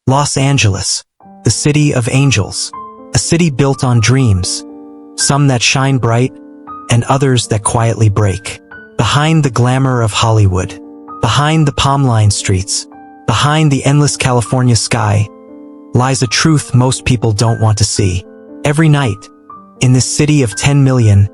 Los Angeles, the city of angels. A city built on dreams, some that shine bright and others that quietly break. Behind the glamour of Hollywood, behind the palm-lined streets, behind the endless California sky, lies a truth most people don't want to see. Every night, in this city of 10 million,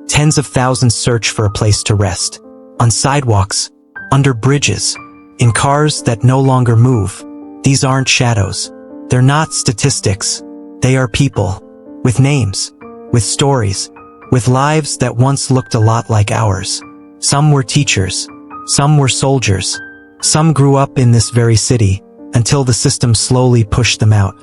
tens of thousands search for a place to rest. On sidewalks, under bridges, in cars that no longer move. These aren't shadows. They're not statistics. They are people, with names, with stories, with lives that once looked a lot like ours. Some were teachers, some were soldiers, some grew up in this very city, until the system slowly pushed them out.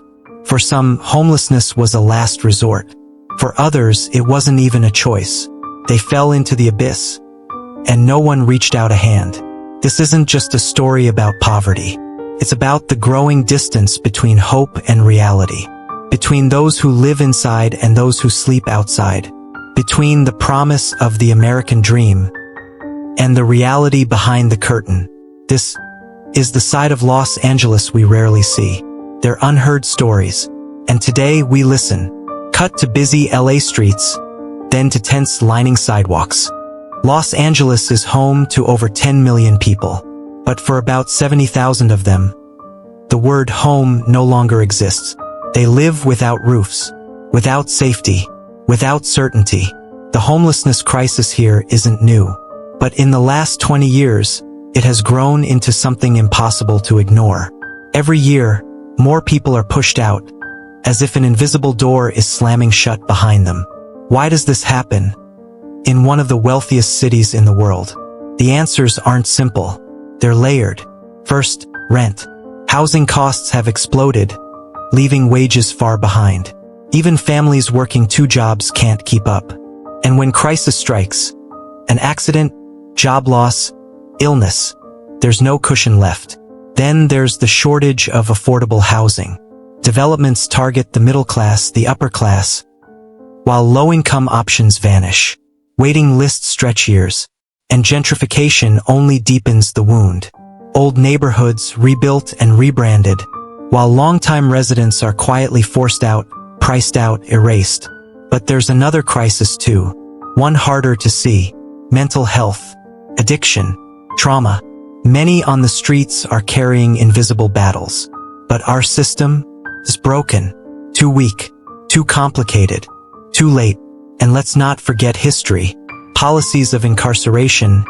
For some, homelessness was a last resort. For others, it wasn't even a choice. They fell into the abyss, and no one reached out a hand. This isn't just a story about poverty. It's about the growing distance between hope and reality, between those who live inside and those who sleep outside, between the promise of the American dream and the reality behind the curtain. This is the side of Los Angeles we rarely see. They're unheard stories, and today we listen. Cut to busy LA streets, then to tense lining sidewalks. Los Angeles is home to over 10 million people, but for about 70,000 of them, the word home no longer exists. They live without roofs, without safety, without certainty. The homelessness crisis here isn't new, but in the last 20 years, it has grown into something impossible to ignore. Every year, more people are pushed out, as if an invisible door is slamming shut behind them. Why does this happen in one of the wealthiest cities in the world? The answers aren't simple. They're layered. First, rent. Housing costs have exploded, leaving wages far behind. Even families working 2 jobs can't keep up. And when crisis strikes, an accident, job loss, illness, there's no cushion left. Then there's the shortage of affordable housing. Developments target the middle class, the upper class, while low-income options vanish. Waiting lists stretch years, and gentrification only deepens the wound. Old neighborhoods rebuilt and rebranded, while longtime residents are quietly forced out, priced out, erased. But there's another crisis too, one harder to see: mental health, addiction, trauma. Many on the streets are carrying invisible battles. But our system is broken, too weak, too complicated, too late. And let's not forget history. Policies of incarceration,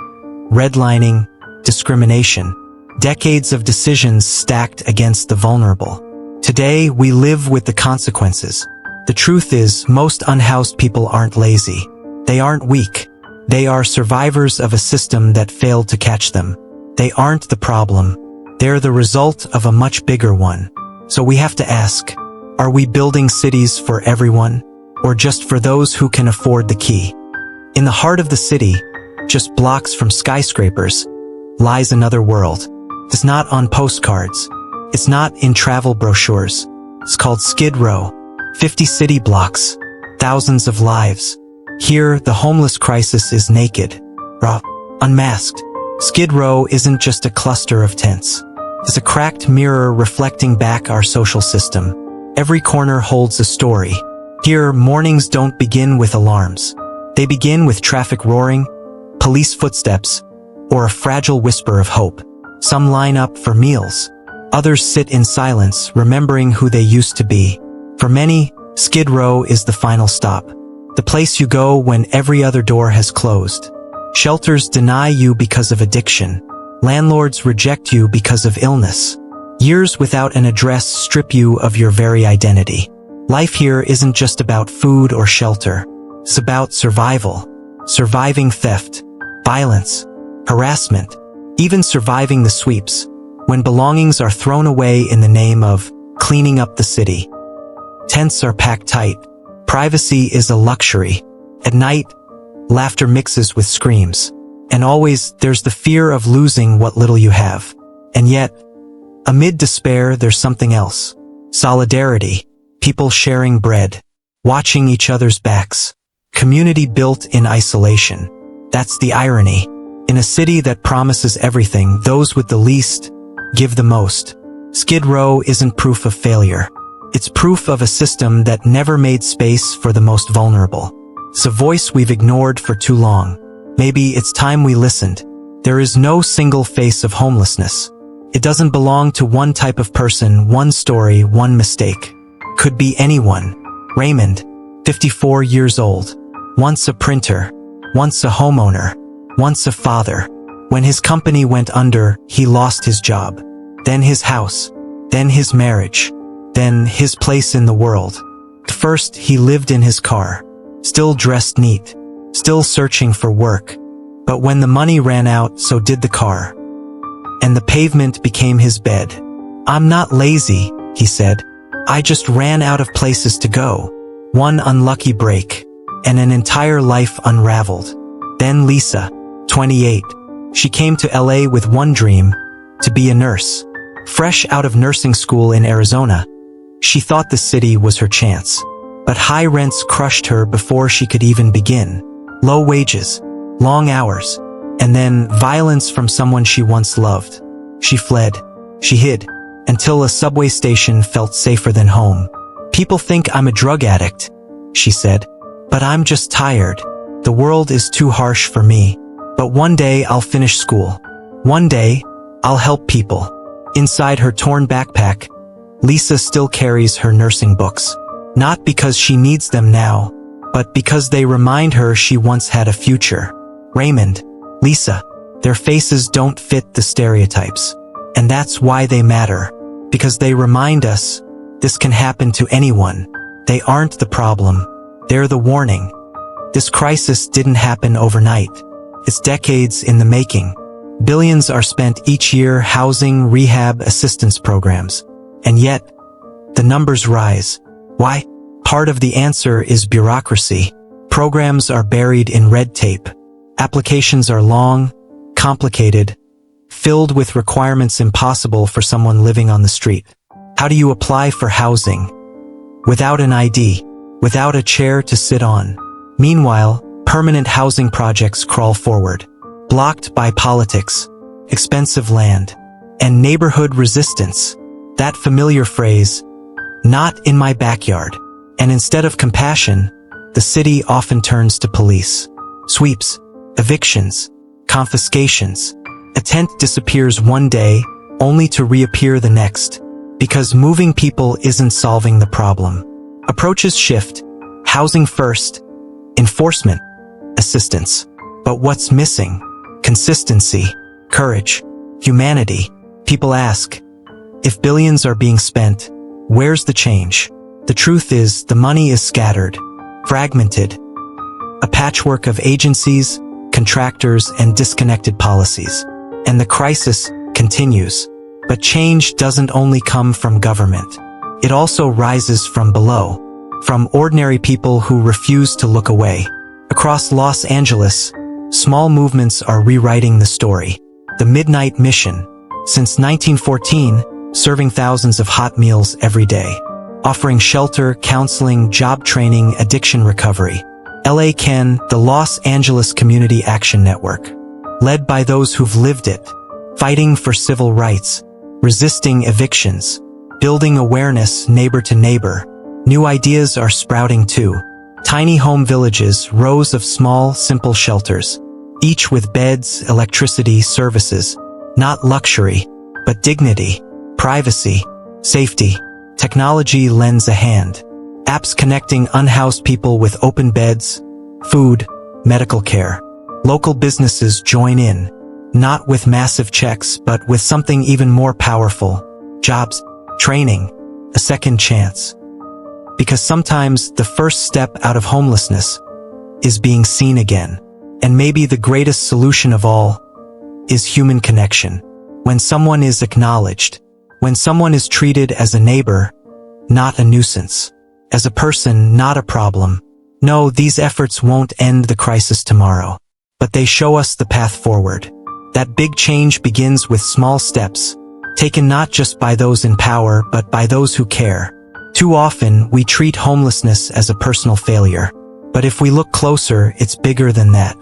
redlining, discrimination. Decades of decisions stacked against the vulnerable. Today, we live with the consequences. The truth is, most unhoused people aren't lazy. They aren't weak. They are survivors of a system that failed to catch them. They aren't the problem. They're the result of a much bigger one. So we have to ask, are we building cities for everyone, or just for those who can afford the key? In the heart of the city, just blocks from skyscrapers, lies another world. It's not on postcards. It's not in travel brochures. It's called Skid Row. 50 city blocks, thousands of lives. Here, the homeless crisis is naked, raw, unmasked. Skid Row isn't just a cluster of tents. It's a cracked mirror reflecting back our social system. Every corner holds a story. Here, mornings don't begin with alarms. They begin with traffic roaring, police footsteps, or a fragile whisper of hope. Some line up for meals. Others sit in silence, remembering who they used to be. For many, Skid Row is the final stop. The place you go when every other door has closed. Shelters deny you because of addiction. Landlords reject you because of illness. Years without an address strip you of your very identity. Life here isn't just about food or shelter. It's about survival. Surviving theft, violence, harassment, even surviving the sweeps, when belongings are thrown away in the name of cleaning up the city. Tents are packed tight. Privacy is a luxury. At night, laughter mixes with screams. And always, there's the fear of losing what little you have. And yet, amid despair, there's something else. Solidarity. People sharing bread. Watching each other's backs. Community built in isolation. That's the irony. In a city that promises everything, those with the least give the most. Skid Row isn't proof of failure. It's proof of a system that never made space for the most vulnerable. It's a voice we've ignored for too long. Maybe it's time we listened. There is no single face of homelessness. It doesn't belong to one type of person, one story, one mistake. Could be anyone. Raymond, 54 years old. Once a printer. Once a homeowner. Once a father. When his company went under, he lost his job. Then his house. Then his marriage. Then his place in the world. First, he lived in his car. Still dressed neat. Still searching for work. But when the money ran out, so did the car. And the pavement became his bed. "I'm not lazy," he said. "I just ran out of places to go." One unlucky break, and an entire life unraveled. Then Lisa, 28. She came to LA with one dream, to be a nurse. Fresh out of nursing school in Arizona, she thought the city was her chance. But high rents crushed her before she could even begin. Low wages, long hours, and then violence from someone she once loved. She fled. She hid, until a subway station felt safer than home. "People think I'm a drug addict," she said. "But I'm just tired. The world is too harsh for me. But one day I'll finish school. One day, I'll help people." Inside her torn backpack, Lisa still carries her nursing books. Not because she needs them now, but because they remind her she once had a future. Raymond, Lisa, their faces don't fit the stereotypes. And that's why they matter. Because they remind us, this can happen to anyone. They aren't the problem. They're the warning. This crisis didn't happen overnight. It's decades in the making. Billions are spent each year housing, rehab, assistance programs. And yet, the numbers rise. Why? Part of the answer is bureaucracy. Programs are buried in red tape. Applications are long, complicated, filled with requirements impossible for someone living on the street. How do you apply for housing? Without an ID, without a chair to sit on. Meanwhile, permanent housing projects crawl forward, blocked by politics, expensive land, and neighborhood resistance. That familiar phrase, "not in my backyard." And instead of compassion, the city often turns to police. Sweeps, evictions, confiscations. A tent disappears one day, only to reappear the next. Because moving people isn't solving the problem. Approaches shift, housing first, enforcement, assistance. But what's missing? Consistency, courage, humanity. People ask, if billions are being spent, where's the change? The truth is, the money is scattered, fragmented. A patchwork of agencies, contractors, and disconnected policies. And the crisis continues. But change doesn't only come from government. It also rises from below. From ordinary people who refuse to look away. Across Los Angeles, small movements are rewriting the story. The Midnight Mission. Since 1914, serving thousands of hot meals every day. Offering shelter, counseling, job training, addiction recovery. LA Can, the Los Angeles Community Action Network. Led by those who've lived it. Fighting for civil rights. Resisting evictions. Building awareness neighbor to neighbor. New ideas are sprouting too. Tiny home villages, rows of small, simple shelters. Each with beds, electricity, services. Not luxury, but dignity, privacy, safety. Technology lends a hand. Apps connecting unhoused people with open beds, food, medical care. Local businesses join in. Not with massive checks, but with something even more powerful. Jobs, training, a second chance. Because sometimes the first step out of homelessness is being seen again. And maybe the greatest solution of all is human connection. When someone is acknowledged, when someone is treated as a neighbor, not a nuisance, as a person, not a problem. No, these efforts won't end the crisis tomorrow, but they show us the path forward. That big change begins with small steps, taken not just by those in power, but by those who care. Too often, we treat homelessness as a personal failure. But if we look closer, it's bigger than that.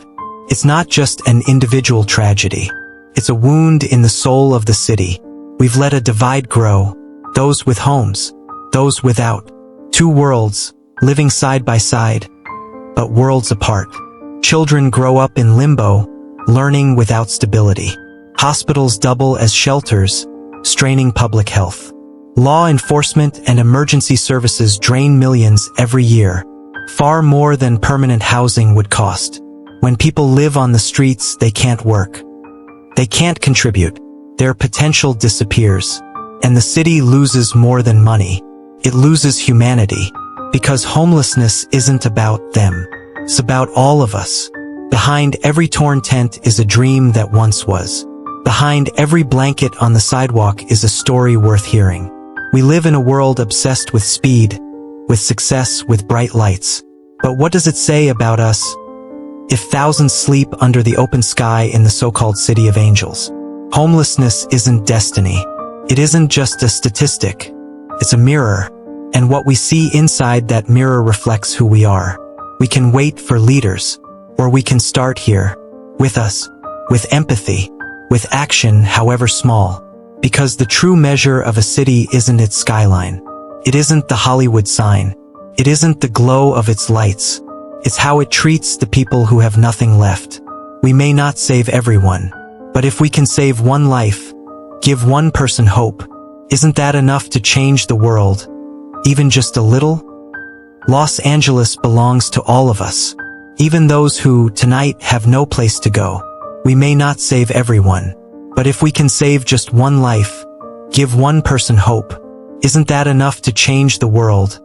It's not just an individual tragedy. It's a wound in the soul of the city, We've let a divide grow, those with homes, those without. Two worlds, living side by side, but worlds apart. Children grow up in limbo, learning without stability. Hospitals double as shelters, straining public health. Law enforcement and emergency services drain millions every year, far more than permanent housing would cost. When people live on the streets, they can't work. They can't contribute. Their potential disappears. And the city loses more than money. It loses humanity. Because homelessness isn't about them. It's about all of us. Behind every torn tent is a dream that once was. Behind every blanket on the sidewalk is a story worth hearing. We live in a world obsessed with speed, with success, with bright lights. But what does it say about us if thousands sleep under the open sky in the so-called City of Angels? Homelessness isn't destiny. It isn't just a statistic. It's a mirror. And what we see inside that mirror reflects who we are. We can wait for leaders, or we can start here, with us, with empathy, with action, however small. Because the true measure of a city isn't its skyline. It isn't the Hollywood sign. It isn't the glow of its lights. It's how it treats the people who have nothing left. We may not save everyone, but if we can save one life, give one person hope, isn't that enough to change the world? Even just a little? Los Angeles belongs to all of us. Even those who, tonight, have no place to go. We may not save everyone, but if we can save just one life, give one person hope, isn't that enough to change the world?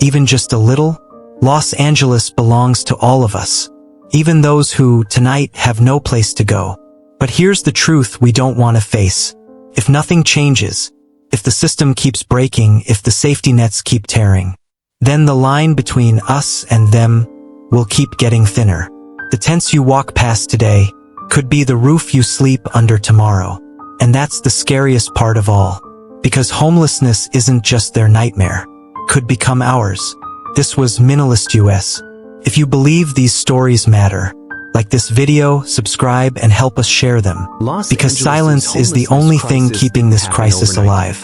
Even just a little? Los Angeles belongs to all of us. Even those who, tonight, have no place to go. But here's the truth we don't want to face. If nothing changes, if the system keeps breaking, if the safety nets keep tearing, then the line between us and them will keep getting thinner. The tents you walk past today could be the roof you sleep under tomorrow. And that's the scariest part of all. Because homelessness isn't just their nightmare. Could become ours. This was Minimalist US. If you believe these stories matter, like this video, subscribe and help us share them. Because silence is the only thing keeping this crisis alive.